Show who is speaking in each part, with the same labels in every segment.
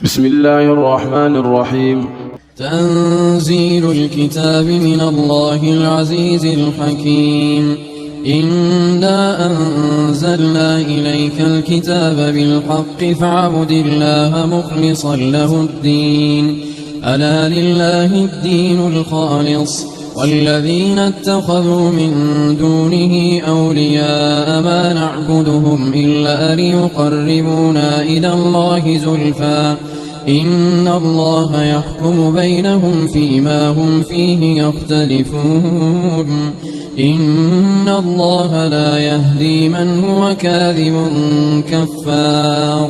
Speaker 1: بسم الله الرحمن الرحيم.
Speaker 2: تنزيل الكتاب من الله العزيز الحكيم. إنا أنزلنا إليك الكتاب بالحق فاعبد الله مخلصا له الدين. ألا لله الدين الخالص والذين اتخذوا من دونه أولياء ما نعبدهم إلا ليقربونا إلى الله زلفى إن الله يحكم بينهم فيما هم فيه يختلفون. إن الله لا يهدي من هو كاذب كفار.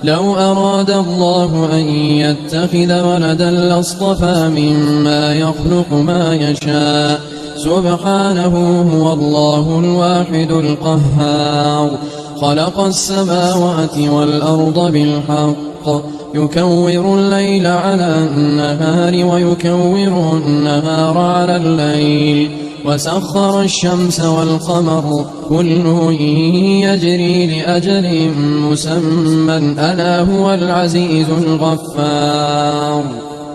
Speaker 2: لو أراد الله أن يتخذ ولدا لاصطفى مما يخلق ما يشاء سبحانه هو الله الواحد القهار. خلق السماوات والأرض بالحق يكور الليل على النهار ويكور النهار على الليل وسخر الشمس والقمر كل يجري لأجل مسمى ألا هو العزيز الغفار.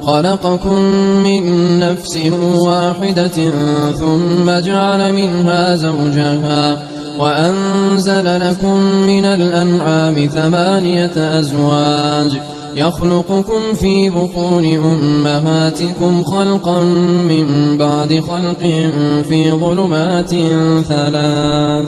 Speaker 2: خلقكم من نفس واحدة ثم جعل منها زوجها وأنزل لكم من الأنعام 8 أزواج يخلقكم في بطون أمهاتكم خلقا من بعد خلق في ظلمات 3.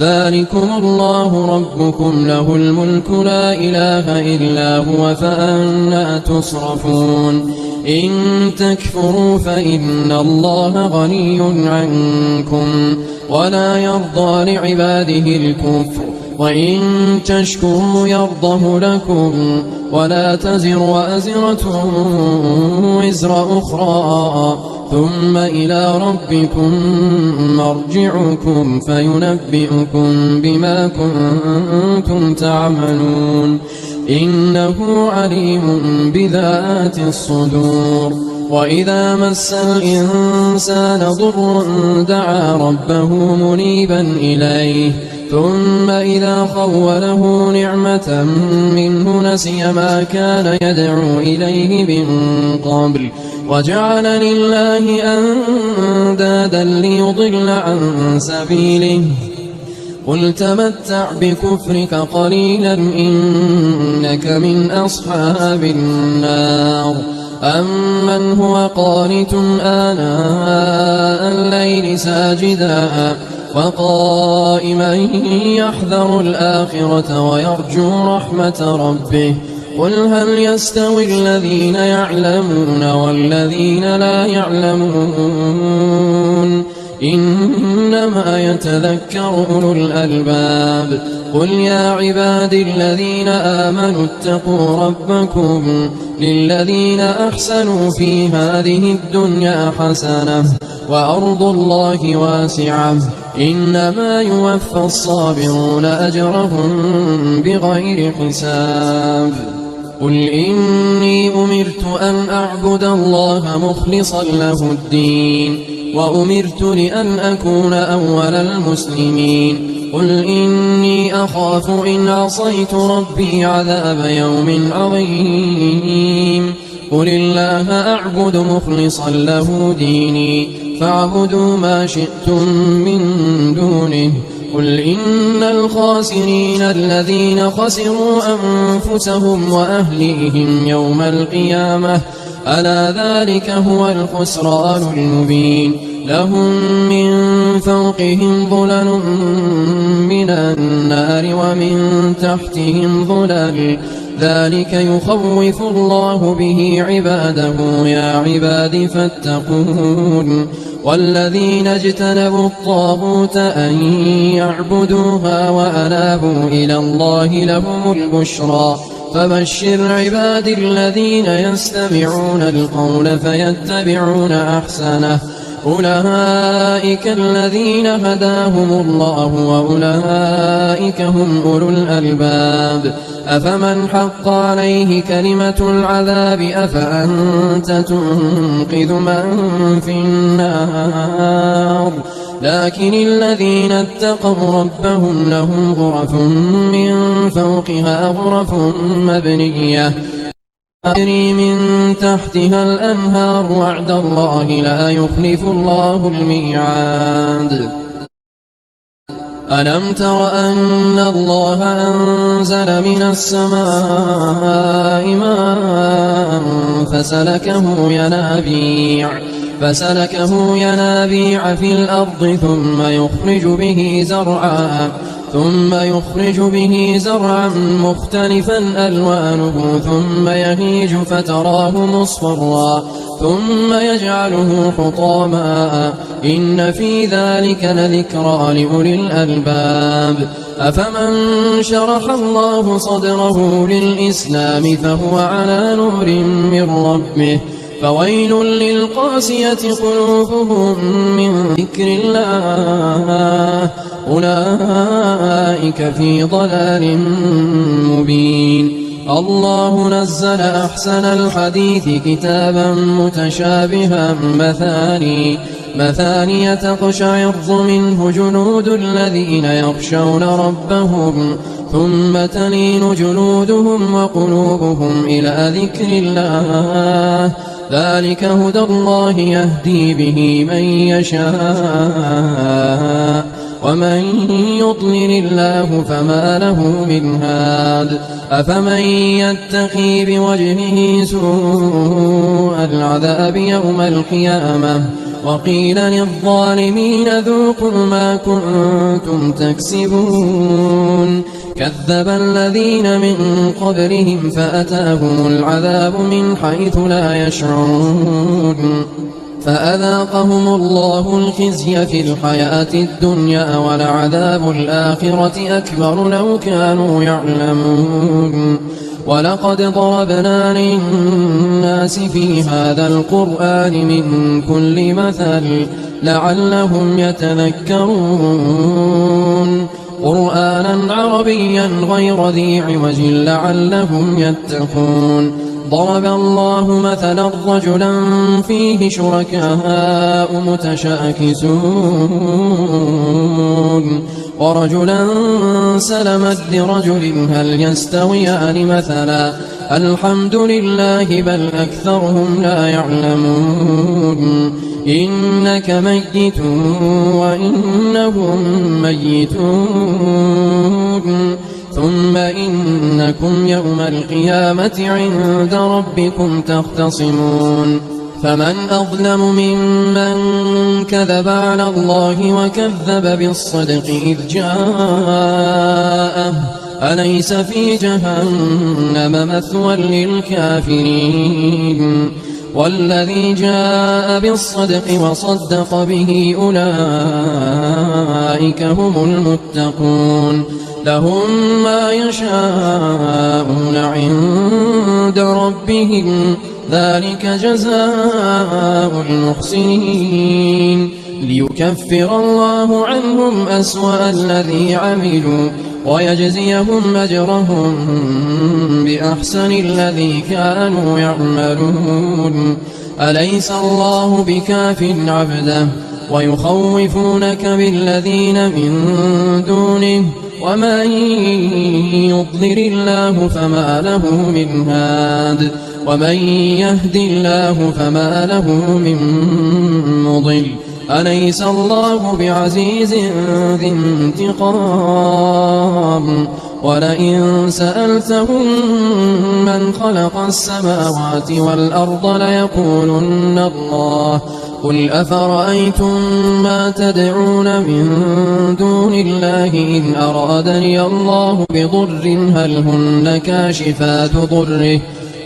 Speaker 2: ذلكم الله ربكم له الملك لا إله إلا هو فأنى تصرفون. إن تكفروا فإن الله غني عنكم ولا يرضى لعباده الكفر وإن تشكروا يرضه لكم ولا تزر وازرة وزر أخرى ثم إلى ربكم مرجعكم فينبئكم بما كنتم تعملون. إنه عليم بذات الصدور. وإذا مس الإنسان ضر دعا ربه منيبا إليه ثم إذا خوله نعمة منه نسي ما كان يدعو إليه من قبل وجعل لله أندادا ليضل عن سبيله. قل تمتع بكفرك قليلا إنك من أصحاب النار. أمن هو قانت آناء الليل ساجدا وقائما يحذر الآخرة ويرجو رحمة ربه. قل هل يستوي الذين يعلمون والذين لا يعلمون إنما يتذكر أولو الألباب. قل يا عبادي الذين آمنوا اتقوا ربكم للذين أحسنوا في هذه الدنيا حسنة وأرض الله واسعة إنما يوفى الصابرون أجرهم بغير حساب. قل إني أمرت أن أعبد الله مخلصا له الدين وأمرت لأن أكون أول المسلمين. قل إني أخاف إن عصيت ربي عذاب يوم عظيم. قل الله أعبد مخلصا له ديني فاعبدوا ما شئتم من دونه. قل إن الخاسرين الذين خسروا أنفسهم وأهليهم يوم القيامة ألا ذلك هو الخسران المبين. لهم من فوقهم ظلل من النار ومن تحتهم ظلل ذلك يخوف الله به عباده يا عباد فاتقون. والذين اجتنبوا الطاغوت أن يعبدوها وأنابوا إلى الله لهم البشرى. فبشر عبادي الذين يستمعون القول فيتبعون أحسنه أولئك الذين هداهم الله وأولئك هم أولو الألباب. أفمن حق عليه كلمة العذاب أفأنت تنقذ من في النار. لكن الذين اتقوا ربهم لهم غرف من فوقها غرف مبنية تجري من تحتها الأنهار وعد الله لا يخلف الله الميعاد. ألم تر أن الله أنزل من السماء ماء فسلكه ينابيع في الأرض ثم يخرج به زرعا مختلفا ألوانه ثم يهيج فتراه مصفرا ثم يجعله حطاما إن في ذلك لذكرى لأولي الألباب. أفمن شرح الله صدره للإسلام فهو على نور من ربه فويل للقاسية قلوبهم من ذكر الله أولئك في ضلال مبين. الله نزل أحسن الحديث كتابا متشابها مثانية تقشعر منه جلود الذين يخشون ربهم ثم تلين جلودهم وقلوبهم إلى ذكر الله ذلك هدى الله يهدي به من يشاء ومن يضلل الله فما له من هاد. أفمن يتقي بوجهه سوء العذاب يوم القيامة وقيل للظالمين ذوقوا ما كنتم تكسبون. كذب الذين من قبلهم فأتاهم العذاب من حيث لا يشعرون فأذاقهم الله الخزي في الحياة الدنيا ولعذاب الآخرة أكبر لو كانوا يعلمون. ولقد ضربنا للناس في هذا القرآن من كل مثل لعلهم يتذكرون قرآنا عربيا غير ذي عوج لعلهم يتقون. ضرب الله مثلا رجلا فيه شركاء متشاكسون ورجلا سلما لرجل هل يستويان مثلا الحمد لله بل أكثرهم لا يعلمون. إنك ميت وإنهم ميتون ثم إنكم يوم القيامة عند ربكم تختصمون. فمن أظلم ممن كذب على الله وكذب بالصدق إذ جاءه أليس في جهنم مثوى للكافرين والذي جاء بالصدق وصدق به أولئك هم المتقون. لهم ما يشاءون عند ربهم ذلك جزاء المحسنين ليكفر الله عنهم أسوأ الذي عملوا ويجزيهم أجرهم بأحسن الذي كانوا يعملون. أليس الله بكاف عبده ويخوفونك بالذين من دونه ومن يضلل الله فما له من هاد ومن يهد الله فما له من مضل. أليس الله بعزيز ذي انتقام ولئن سألتهم من خلق السماوات والأرض ليقولن الله قل أفرأيتم ما تدعون من دون الله إن أرادني الله بضر هل هن كاشفات ضره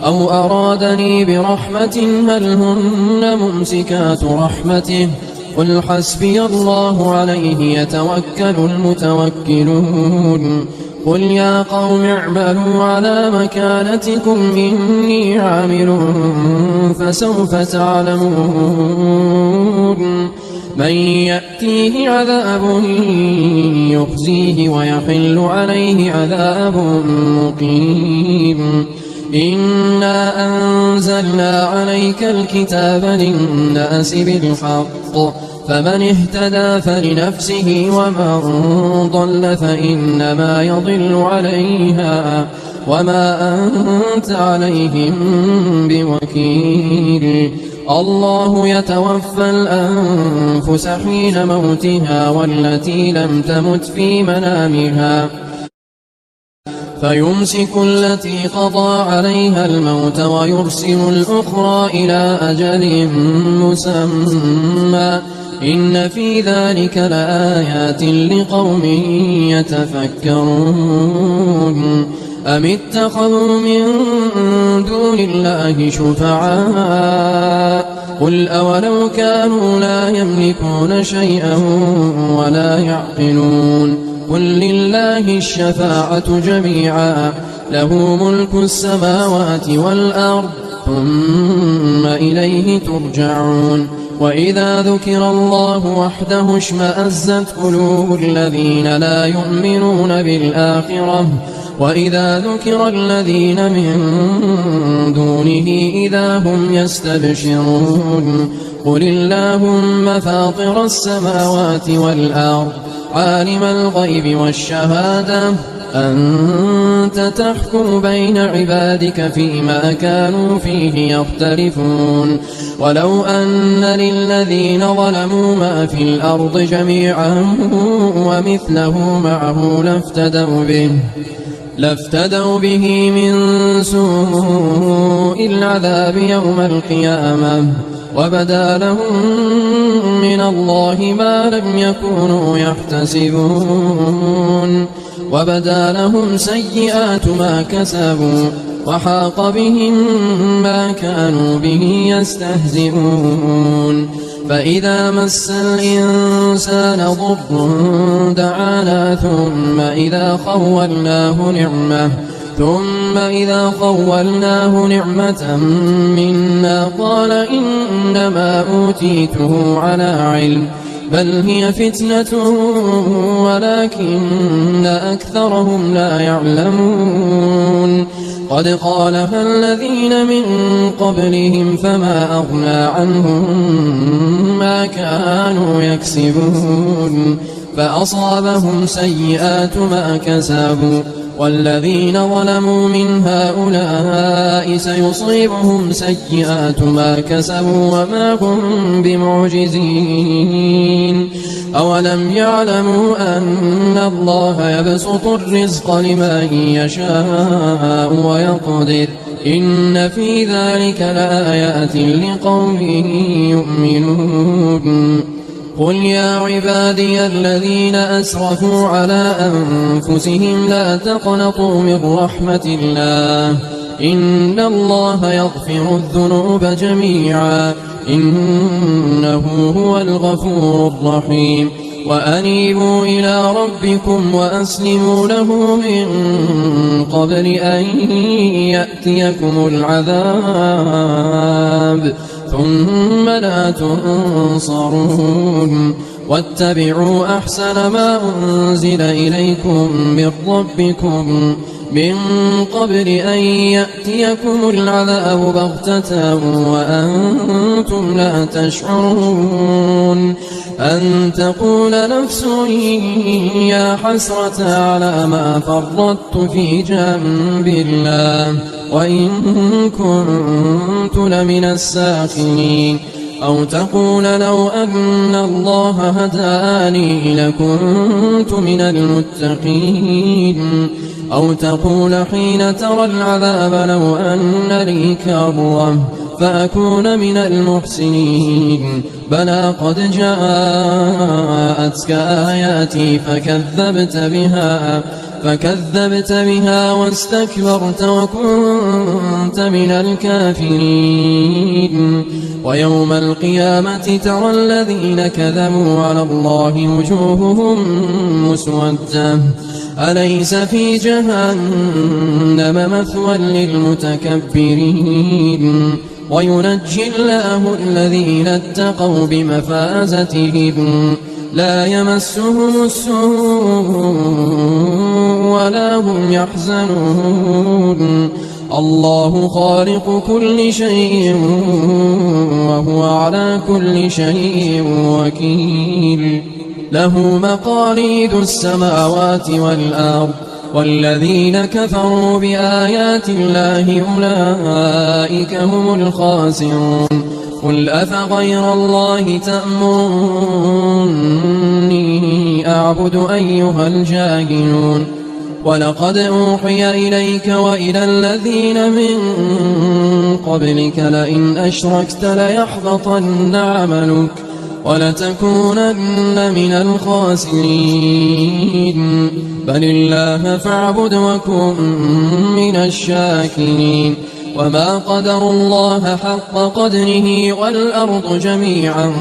Speaker 2: أو أرادني برحمة هل هن ممسكات رحمته قل حسبي الله عليه يتوكل المتوكلون. قل يا قوم اعملوا على مكانتكم إني عامل فسوف تعلمون من يأتيه عذاب يخزيه ويحل عليه عذاب مقيم. إنا أنزلنا عليك الكتاب للناس بالحق فمن اهتدى فلنفسه ومن ضل فإنما يضل عليها وما أنت عليهم بوكيل الله يتوفى الأنفس حين موتها والتي لم تمت في منامها فيمسك التي قضى عليها الموت ويرسل الأخرى إلى أجل مسمى إن في ذلك لآيات لقوم يتفكرون أم اتخذوا من دون الله شفعاء قل أولو كانوا لا يملكون شيئا ولا يعقلون قل لله الشفاعة جميعا له ملك السماوات والأرض ثم إليه ترجعون وإذا ذكر الله وحده اشمأزت قلوب الذين لا يؤمنون بالآخرة وإذا ذكر الذين من دونه إذا هم يستبشرون قل اللهم فاطر السماوات والأرض عالم الغيب والشهادة أنت تحكم بين عبادك فيما كانوا فيه يختلفون ولو أن للذين ظلموا ما في الأرض جميعا ومثله معه لافتدوا به من سوء العذاب يوم القيامة وبدا لهم من الله ما لم يكونوا يحتسبون وبدا لهم سيئات ما كسبوا وحاق بهم ما كانوا به يستهزئون فإذا مس الإنسان ضر دعانا ثم إذا خولناه نعمة منا قال إنما أوتيته على علم بل هي فتنة ولكن أكثرهم لا يعلمون قد قالها الذين من قبلهم فما أغنى عنهم ما كانوا يكسبون فأصابهم سيئات ما كسبوا والذين ظلموا من هؤلاء سيصيبهم سيئات ما كسبوا وما هم بمعجزين أولم يعلموا أن الله يبسط الرزق لمن يشاء ويقدر إن في ذلك لآيات لقوم يؤمنون قل يا عبادي الذين أسرفوا على أنفسهم لا تقنطوا من رحمة الله إن الله يغفر الذنوب جميعا إنه هو الغفور الرحيم وأنيبوا إلى ربكم وأسلموا له من قبل أن يأتيكم العذاب ثم لا تنصرون واتبعوا أحسن ما أنزل إليكم من ربكم من قبل أن يأتيكم العذاب بغتة وأنتم لا تشعرون أن تقول نفس يا حسرة على ما فرطت في جنب الله وإن كنت لمن الساخرين أو تقول لو أن الله هداني لكنت من المتقين أو تقول حين ترى العذاب لو أن لي كرة فأكون من المحسنين بلى قد جاءتك آياتي فكذبت بها واستكبرت وكنت من الكافرين ويوم القيامة ترى الذين كذبوا على الله وجوههم مسودة أليس في جهنم مثوى للمتكبرين وينجي الله الذين اتقوا بمفازتهم لا يمسهم السوء ولا هم يحزنون الله خالق كل شيء وهو على كل شيء وكيل له مقاليد السماوات والأرض والذين كفروا بآيات الله أولئك هم الخاسرون قل أفغير الله تأمروني أعبد أيها الجاهلون ولقد أوحي إليك وإلى الذين من قبلك لئن أشركت ليحبطن عملك ولتكونن من الخاسرين بل الله فاعبد وكن من الشاكرين وما قدروا الله حق قدره والأرض جميعا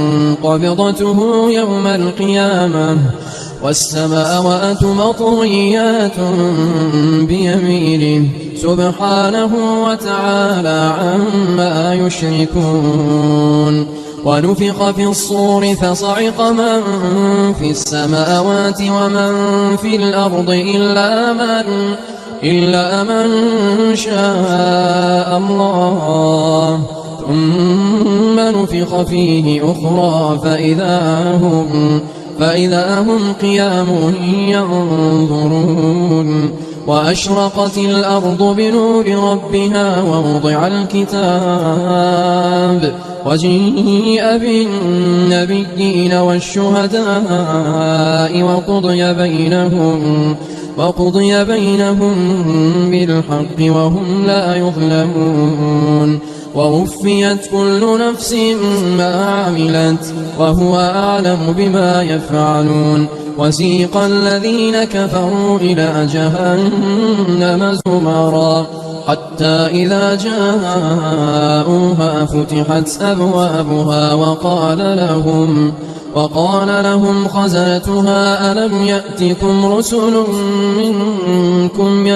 Speaker 2: قبضته يوم القيامة والسماوات مطويات بيمينه سبحانه وتعالى عما يشركون ونفخ في الصور فصعق من في السماوات ومن في الأرض إلا من شاء الله ثم نفخ فيه أخرى فإذا هم قيام ينظرون وأشرقت الأرض بنور ربها ووضع الكتاب وجيء بالنبيين والشهداء وقضي بينهم بالحق وهم لا يظلمون ووفيت كل نفس ما عملت وهو أعلم بما يفعلون وسيق الذين كفروا إلى جهنم زمرا حتى إذا جاءوها فتحت أبوابها وقال لهم خزنتها ألم يأتكم رسل منكم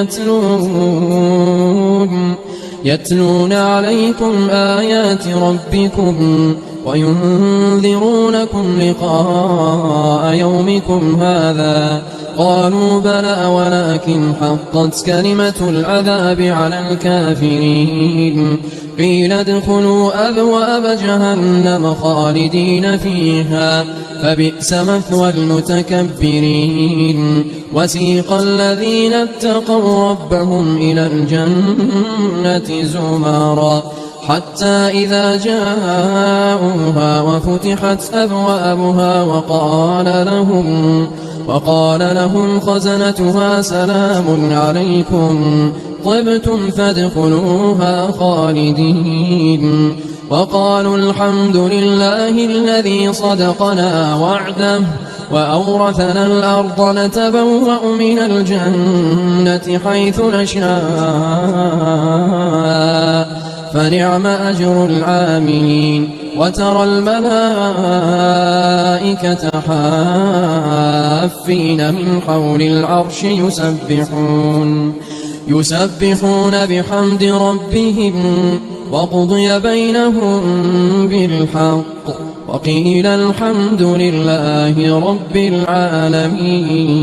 Speaker 2: يتلون عليكم آيات ربكم وينذرونكم لقاء يومكم هذا قالوا بلى ولكن حقت كلمة العذاب على الكافرين قيل ادخلوا أبواب جهنم خالدين فيها فبئس مثوى المتكبرين وسيق الذين اتقوا ربهم إلى الجنة زمرا حتى إذا جاءوها وفتحت أبوابها وقال لهم خزنتها سلام عليكم طبتم فادخلوها خالدين وقالوا الحمد لله الذي صدقنا وعده وأورثنا الأرض نتبوأ من الجنة حيث نشاء فنعم أجر العاملين وترى الملائكة حافين من حول العرش يسبحون بحمد ربهم وقضي بينهم بالحق وقيل الحمد لله رب العالمين